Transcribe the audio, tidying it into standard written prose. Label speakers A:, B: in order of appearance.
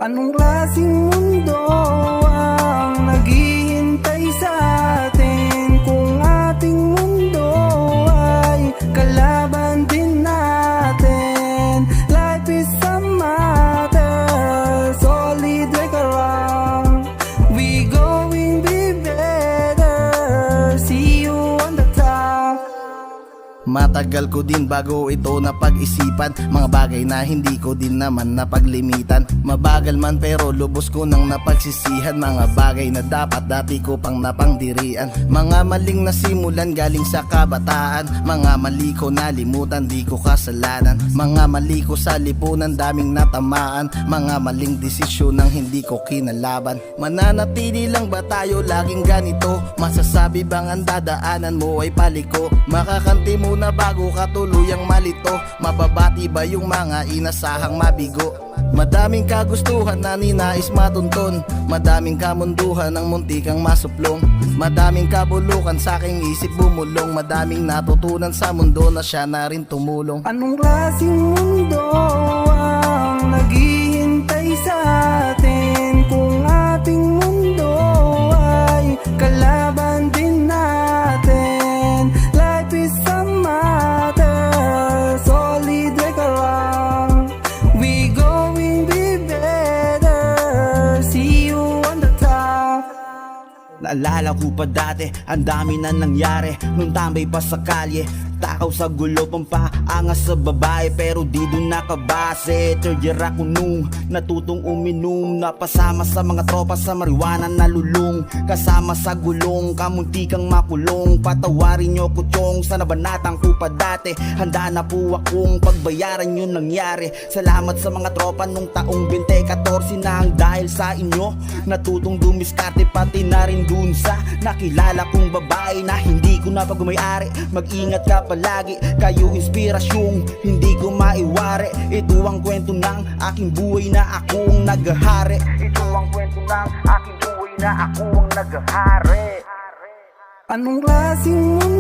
A: Anong klaseng mundo ang naghihintay sa atin kung ating mundo ay kalaban din natin? Life is a matter, solid like a rock. We going be better, see you on the top.
B: Matagal ko din bago ito napag-isipan, mga bagay na hindi ko din naman napaglimitan. Mabagal man pero lubos ko nang napagsisihan, mga bagay na dapat dati ko pang napangdirian. Mga maling nasimulan galing sa kabataan, mga mali ko nalimutan di ko kasalanan. Mga mali ko sa lipunan daming natamaan, mga maling desisyon ang hindi ko kinalaban. Mananatili lang ba tayo laging ganito? Masasabi bang ang dadaanan mo ay paliko? Makakanti mo na bago ka tuluyang malito? Mababati ba yung mga inasahang mabigo? Madaming kagustuhan na ninais matunton, madaming kamunduhan ang muntikang masuplong. Madaming kabulukan sa aking isip bumulong, madaming natutunan sa mundo na siya na rin tumulong.
A: Anong klaseng mundo ang naghihintay sa atin kung ating mundo ay kalaban din natin? Life is a matter, solid like a rock. We going be better, see you on the top.
C: Naalala ko pa dati, ang dami na nangyari nung tambay pa sa kalye. Takaw sa gulo, pampaangas sa babae, pero di dun nakabase. Third year ako nung natutong uminom, napasama sa mga tropa sa marijuana nalulung. Kasama sa gulong, kamuntikang makulong. Patawarin nyo kutyong sa nabanatang ko pa dati. Handa na po akong pagbayaran yung nangyari. Salamat sa mga tropa nung taong 2014 na ang dahil sa inyo natutong dumiskarte, pati na rin dun sa nakilala kong babae na hindi ko na pagmayari. Mag-ingat ka palagi, kayo inspirasyong hindi ko maiwari. Ito ang kwento ng aking buhay na akong naghahari. Ito ang kwento ng aking buhay na akong naghahari.
A: Anong klaseng mundo